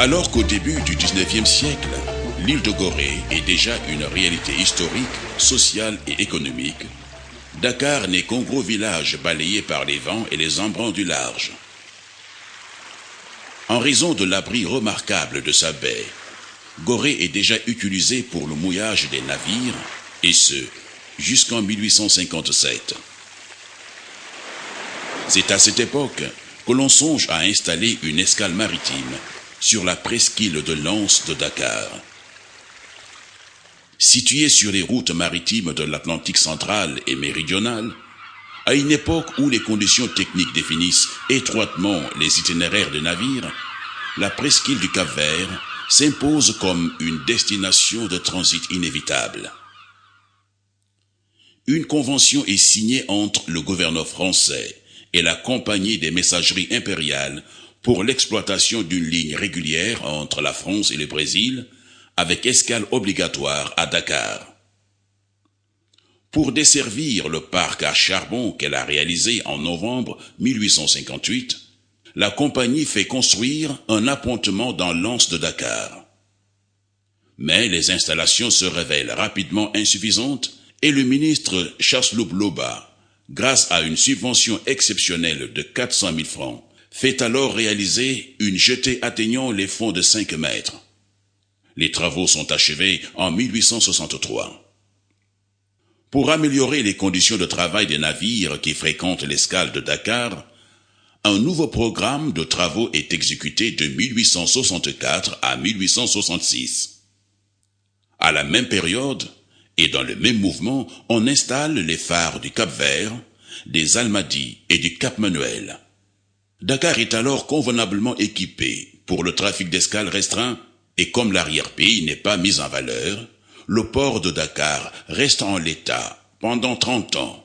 Alors qu'au début du 19e siècle, l'île de Gorée est déjà une réalité historique, sociale et économique, Dakar n'est qu'un gros village balayé par les vents et les embruns du large. En raison de l'abri remarquable de sa baie, Gorée est déjà utilisée pour le mouillage des navires, et ce, jusqu'en 1857. C'est à cette époque que l'on songe à installer une escale maritime sur la presqu'île de l'Anse de Dakar. Située sur les routes maritimes de l'Atlantique central et méridional, à une époque où les conditions techniques définissent étroitement les itinéraires de navires, la presqu'île du Cap-Vert s'impose comme une destination de transit inévitable. Une convention est signée entre le gouverneur français et la Compagnie des messageries impériales pour l'exploitation d'une ligne régulière entre la France et le Brésil, avec escale obligatoire à Dakar. Pour desservir le parc à charbon qu'elle a réalisé en novembre 1858, la compagnie fait construire un appontement dans l'anse de Dakar. Mais les installations se révèlent rapidement insuffisantes et le ministre Chasseloup Loba, grâce à une subvention exceptionnelle de 400 000 francs, fait alors réaliser une jetée atteignant les fonds de 5 mètres. Les travaux sont achevés en 1863. Pour améliorer les conditions de travail des navires qui fréquentent l'escale de Dakar, un nouveau programme de travaux est exécuté de 1864 à 1866. À la même période, et dans le même mouvement, on installe les phares du Cap-Vert, des Almadies et du Cap-Manuel. Dakar est alors convenablement équipé pour le trafic d'escale restreint et comme l'arrière-pays n'est pas mis en valeur, le port de Dakar reste en l'état pendant 30 ans.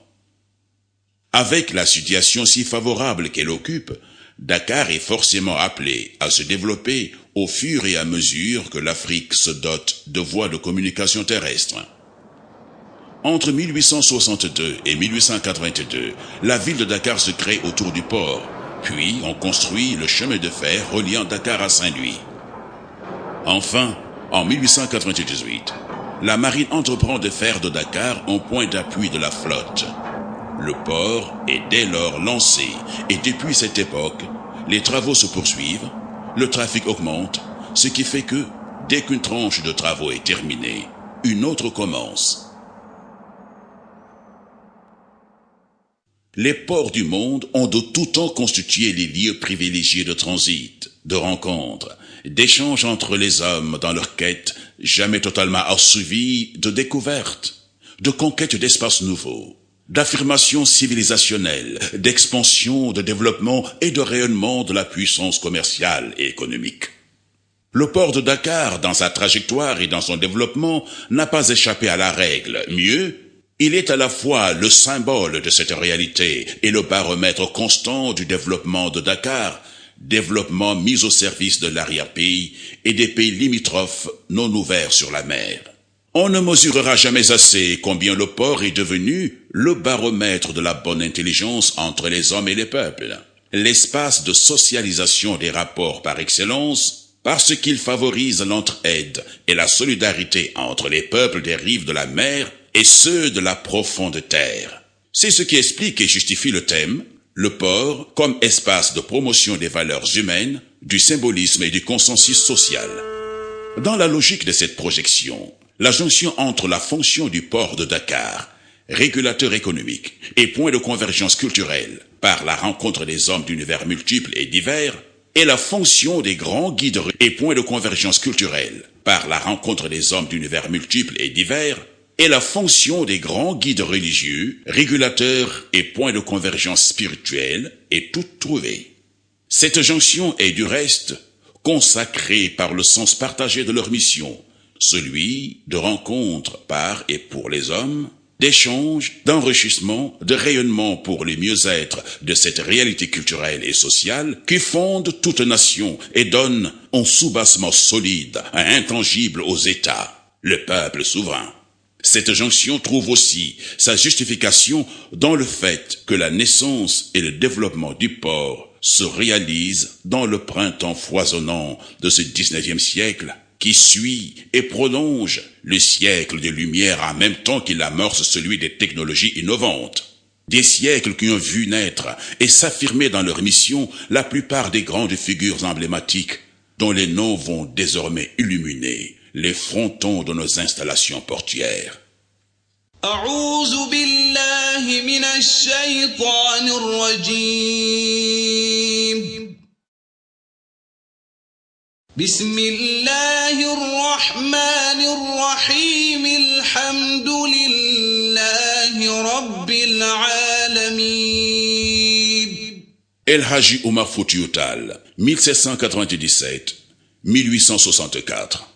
Avec la situation si favorable qu'elle occupe, Dakar est forcément appelé à se développer au fur et à mesure que l'Afrique se dote de voies de communication terrestre. Entre 1862 et 1882, la ville de Dakar se crée autour du port, puis on construit le chemin de fer reliant Dakar à Saint-Louis. Enfin, en 1898, la marine entreprend de faire de Dakar un point d'appui de la flotte. Le port est dès lors lancé et depuis cette époque, les travaux se poursuivent, le trafic augmente, ce qui fait que, dès qu'une tranche de travaux est terminée, une autre commence. Les ports du monde ont de tout temps constitué les lieux privilégiés de transit, de rencontres, d'échanges entre les hommes dans leur quête jamais totalement assouvie de découvertes, de conquête d'espaces nouveaux, d'affirmation civilisationnelle, d'expansion, de développement et de rayonnement de la puissance commerciale et économique. Le port de Dakar, dans sa trajectoire et dans son développement, n'a pas échappé à la règle. Mieux, il est à la fois le symbole de cette réalité et le baromètre constant du développement de Dakar, développement mis au service de l'arrière-pays et des pays limitrophes non ouverts sur la mer. On ne mesurera jamais assez combien le port est devenu le baromètre de la bonne intelligence entre les hommes et les peuples, l'espace de socialisation des rapports par excellence, parce qu'il favorise l'entraide et la solidarité entre les peuples des rives de la mer et ceux de la profonde terre. C'est ce qui explique et justifie le thème, le port comme espace de promotion des valeurs humaines, du symbolisme et du consensus social. Dans la logique de cette projection, la jonction entre la fonction du port de Dakar, régulateur économique et point de convergence culturelle par la rencontre des hommes d'univers multiples et divers, et la fonction des grands guides et point de convergence culturelle par la rencontre des hommes d'univers multiples et divers, et la fonction des grands guides religieux, régulateurs et points de convergence spirituelle est toute trouvée. Cette jonction est du reste consacrée par le sens partagé de leur mission, celui de rencontre par et pour les hommes, d'échange, d'enrichissement, de rayonnement pour le mieux-être de cette réalité culturelle et sociale qui fonde toute nation et donne un soubassement solide, intangible aux États, le peuple souverain. Cette jonction trouve aussi sa justification dans le fait que la naissance et le développement du port se réalise dans le printemps foisonnant de ce 19e siècle qui suit et prolonge le siècle des Lumières en même temps qu'il amorce celui des technologies innovantes. Des siècles qui ont vu naître et s'affirmer dans leur mission la plupart des grandes figures emblématiques dont les noms vont désormais illuminer les frontons de nos installations portuaires. أعوذ بالله من الشيطان الرجيم بسم الله الرحمن الرحيم الحمد لله رب العالمين. El Hadji Omar Foutiyou Tall, 1797-1864.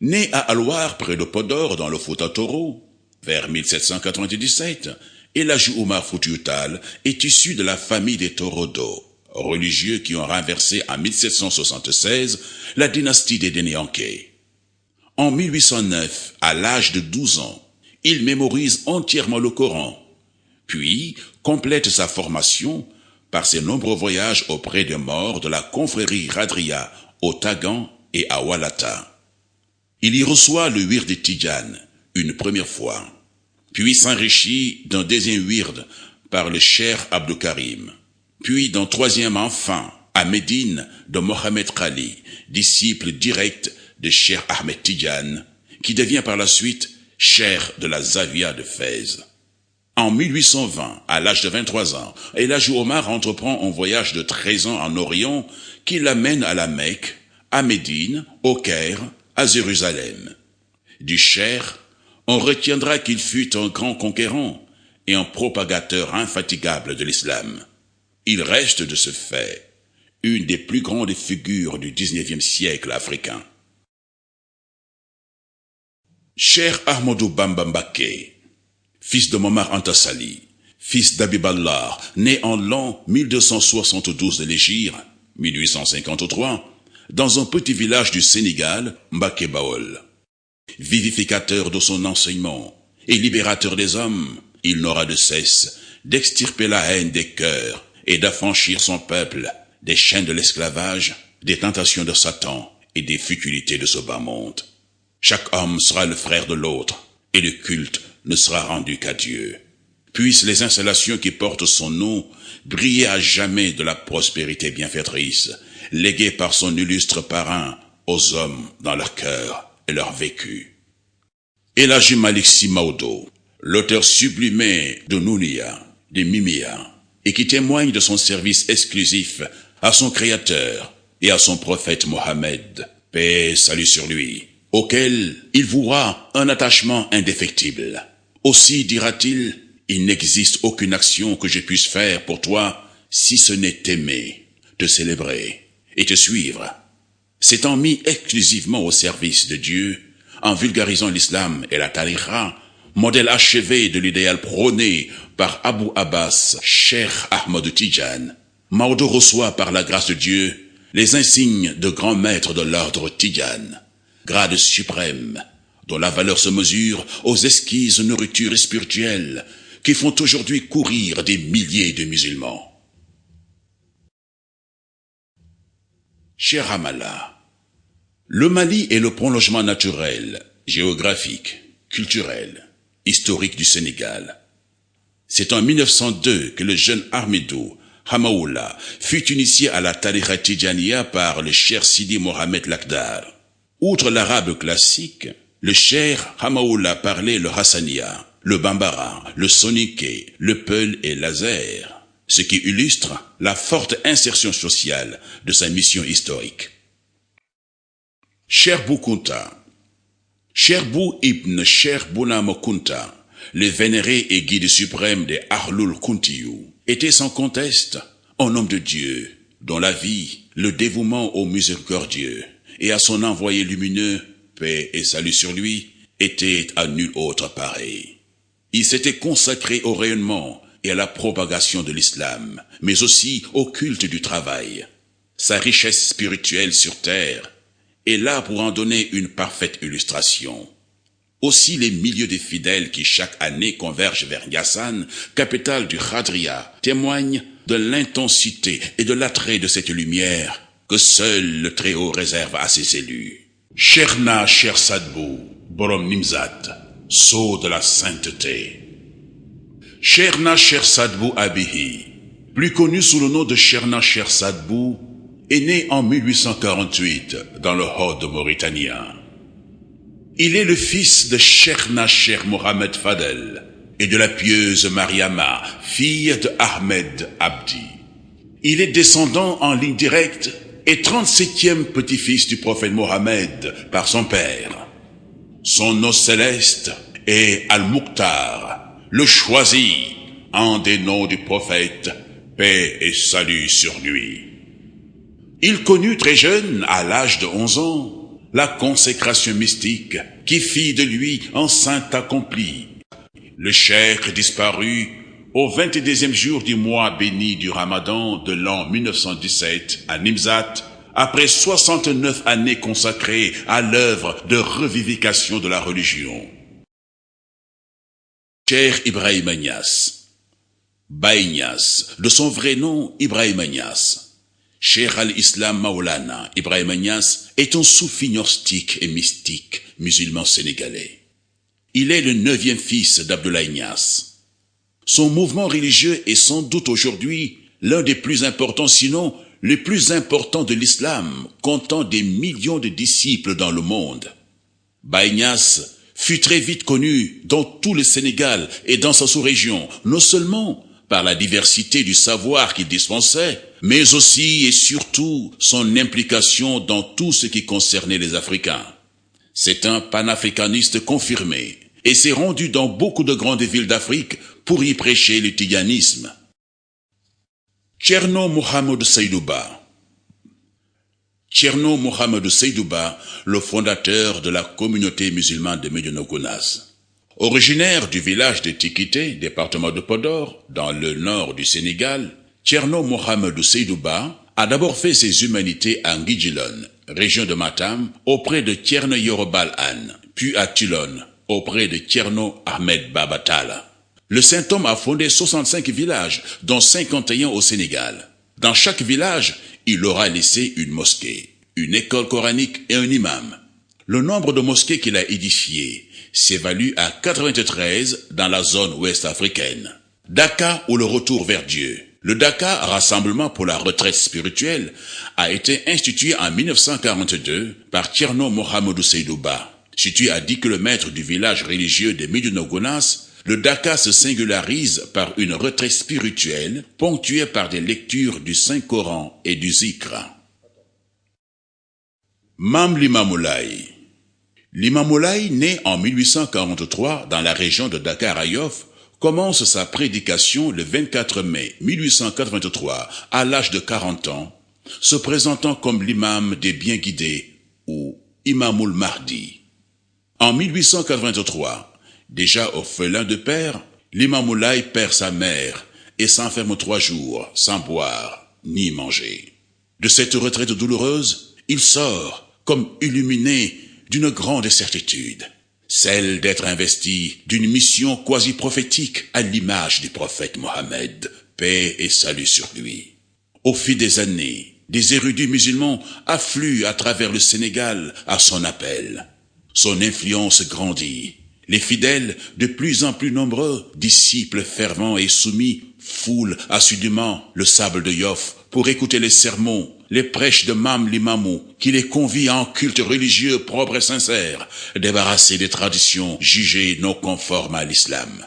Né à Alwar près de Podor dans le Fouta Toro, vers 1797, El Hadji Omar Foutiyou Tall est issu de la famille des Torodo, religieux qui ont renversé en 1776 la dynastie des Dénéanké. En 1809, à l'âge de 12 ans, il mémorise entièrement le Coran, puis complète sa formation par ses nombreux voyages auprès des morts de la confrérie Radria au Tagan et à Walata. Il y reçoit le wird de Tidjane une première fois, puis s'enrichit d'un deuxième wird par le Cheikh Abdou Karim, puis d'un troisième enfin à Médine de Mohamed Khali, disciple direct de Cheikh Ahmed Tidjane, qui devient par la suite cheikh de la Zavia de Fès. En 1820, à l'âge de 23 ans, El Hadji Omar entreprend un voyage de 13 ans en Orient qui l'amène à la Mecque, à Médine, au Caire, à Jérusalem. Du cheikh, on retiendra qu'il fut un grand conquérant et un propagateur infatigable de l'islam. Il reste de ce fait une des plus grandes figures du 19e siècle africain. Cheikh Ahmadou Bamba Mbaké, fils de Momar Anta Sali, fils d'Habib Allah, né en l'an 1272 de l'Hégire, 1853, dans un petit village du Sénégal, Mbaké Baol. Vivificateur de son enseignement et libérateur des hommes, il n'aura de cesse d'extirper la haine des cœurs et d'affranchir son peuple des chaînes de l'esclavage, des tentations de Satan et des futilités de ce bas monde. Chaque homme sera le frère de l'autre et le culte ne sera rendu qu'à Dieu. Puissent les installations qui portent son nom briller à jamais de la prospérité bienfaitrice, léguée par son illustre parrain aux hommes dans leur cœur et leur vécu. El Hadji Malick Sy Maodo, l'auteur sublimé de Nounia, de Mimia, et qui témoigne de son service exclusif à son Créateur et à son prophète Mohammed, paix et salut sur lui, auquel il vouera un attachement indéfectible. Aussi, dira-t-il, il n'existe aucune action que je puisse faire pour toi si ce n'est t'aimer, te célébrer et te suivre. S'étant mis exclusivement au service de Dieu, en vulgarisant l'islam et la tariqa, modèle achevé de l'idéal prôné par Abu Abbas, Cheikh Ahmadou Tidjane, Maodo reçoit par la grâce de Dieu les insignes de grand maître de l'ordre Tidjane, grade suprême, dont la valeur se mesure aux exquises nourritures spirituelles qui font aujourd'hui courir des milliers de musulmans. Cher Ramallah, le Mali est le prolongement naturel, géographique, culturel, historique du Sénégal. C'est en 1902 que le jeune Ahmadou Hamaoula fut initié à la tariqa Tidjaniya par le cheikh Sidi Mohamed Lakdar. Outre l'arabe classique, le cheikh Hamaoula parlait le Hassaniya, le Bambara, le Soninké, le Peul et l'Azer, ce qui illustre la forte insertion sociale de sa mission historique. Cheikh Bou Kounta, Cheikh Bou ibn Cheikh Bounama Kounta, le vénéré et guide suprême des Ahlul Kountiyu, était sans conteste un homme de Dieu, dont la vie, le dévouement au miséricordieux et à son envoyé lumineux, paix et salut sur lui, étaient à nul autre pareil. Il s'était consacré au rayonnement et à la propagation de l'islam, mais aussi au culte du travail. Sa richesse spirituelle sur terre est là pour en donner une parfaite illustration. Aussi les milliers de fidèles qui chaque année convergent vers Niassane, capitale du Khadria, témoignent de l'intensité et de l'attrait de cette lumière que seul le Très-Haut réserve à ses élus. Cherna Cher Sadbou, Borom Nimzat, sceau de la sainteté. Cherna Cher Sadbou Abihi, plus connu sous le nom de Cherna Cher Sadbou, est né en 1848 dans le Hod mauritanien. Il est le fils de Cherna Cher Mohamed Fadel et de la pieuse Mariama, fille de Ahmed Abdi. Il est descendant en ligne directe et 37e petit-fils du prophète Mohammed par son père. Son nom céleste est Al-Mukhtar, le choisi, un des noms du prophète, paix et salut sur lui. Il connut très jeune, à l'âge de 11 ans, la consécration mystique qui fit de lui un saint accompli. Le cheikh disparut au 22e jour du mois béni du Ramadan de l'an 1917 à Nimzat, après 69 années consacrées à l'œuvre de revivification de la religion. Cheikh Ibrahima Niass, Baye Niass, de son vrai nom Ibrahima Niass, Cheikh al-Islam Maulana Ibrahima Niass est un soufi gnostique et mystique musulman sénégalais. Il est le 9e fils d'Abdoulaye Niass. Son mouvement religieux est sans doute aujourd'hui l'un des plus importants, sinon le plus important de l'islam, comptant des millions de disciples dans le monde. Baye Niass fut très vite connu dans tout le Sénégal et dans sa sous-région, non seulement par la diversité du savoir qu'il dispensait, mais aussi et surtout son implication dans tout ce qui concernait les Africains. C'est un panafricaniste confirmé et s'est rendu dans beaucoup de grandes villes d'Afrique pour y prêcher le tijanisme. Thierno Mohamed Seydouba. Thierno Mohamed Seydouba, le fondateur de la communauté musulmane de Médina Gounass. Originaire du village de Tikité, département de Podor, dans le nord du Sénégal, Thierno Mohamed Seydouba a d'abord fait ses humanités à Ngidjilon, région de Matam, auprès de Thierno Yorobal Anne, puis à Tilon, auprès de Thierno Ahmed Babatala. Le saint homme a fondé 65 villages, dont 51 au Sénégal. Dans chaque village, il aura laissé une mosquée, une école coranique et un imam. Le nombre de mosquées qu'il a édifiées s'évalue à 93 dans la zone ouest africaine. Dakar ou le retour vers Dieu. Le Dakar, rassemblement pour la retraite spirituelle, a été institué en 1942 par Thierno Mohamedou Seydouba. Situé à 10 km du village religieux de Médina Gounass, le Dakar se singularise par une retraite spirituelle ponctuée par des lectures du Saint-Coran et du Zikr. Mam Limamoulaye. Limamoulaye, né en 1843 dans la région de Dakar-Ayof, commence sa prédication le 24 mai 1883 à l'âge de 40 ans, se présentant comme l'imam des bien guidés ou Imamul Mahdi. En 1883, déjà orphelin de père, Limamoulaye perd sa mère et s'enferme 3 jours sans boire ni manger. De cette retraite douloureuse, il sort comme illuminé d'une grande certitude, celle d'être investi d'une mission quasi-prophétique à l'image du prophète Mohammed, paix et salut sur lui. Au fil des années, des érudits musulmans affluent à travers le Sénégal à son appel. Son influence grandit. Les fidèles, de plus en plus nombreux, disciples fervents et soumis, foulent assidûment le sable de Yoff pour écouter les sermons, les prêches de Mam Limamou, qui les convient en culte religieux propre et sincère, débarrassés des traditions jugées non conformes à l'islam.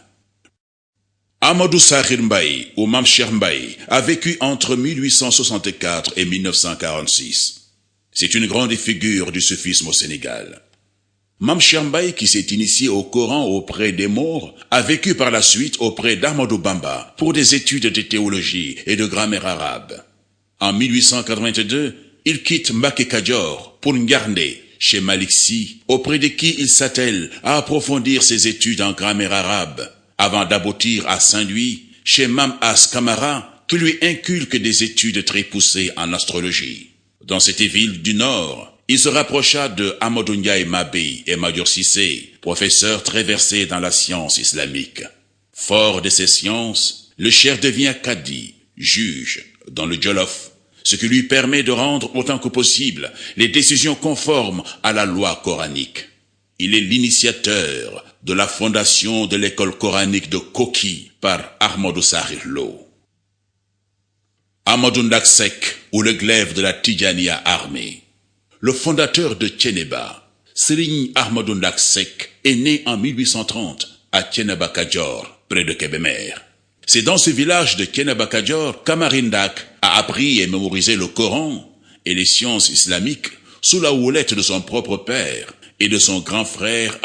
Amadou Sakhir Mbaye, ou Mam Cheikh Mbaye, a vécu entre 1864 et 1946. C'est une grande figure du soufisme au Sénégal. Mam Cheikh Mbaye, qui s'est initié au Coran auprès des Maures, a vécu par la suite auprès d'Ahmadou Bamba pour des études de théologie et de grammaire arabe. En 1882, il quitte Mbacké Kadior pour Ngarndé, chez Malick Sy, auprès de qui il s'attelle à approfondir ses études en grammaire arabe, avant d'aboutir à Saint-Louis, chez Mam As Kamara, qui lui inculque des études très poussées en astrologie. Dans cette ville du Nord, il se rapprocha de Amadou Ndiaye Mabé et Madior Cissé, professeurs très versés dans la science islamique. Fort de ces sciences, le cheikh devient cadi, juge dans le Jolof, ce qui lui permet de rendre autant que possible les décisions conformes à la loi coranique. Il est l'initiateur de la fondation de l'école coranique de Koki par Ahmadou Sakhir Lo. Ahmadou Ndak Seck, ou le glaive de la Tidjaniya armée. Le fondateur de Thiénaba, Serigne Ahmadou Ndak Seck, est né en 1830 à Thiénaba Kajoor, près de Kébémer. C'est dans ce village de Thiénaba Kajoor qu'Amary Ndak a appris et mémorisé le Coran et les sciences islamiques sous la houlette de son propre père et de son grand frère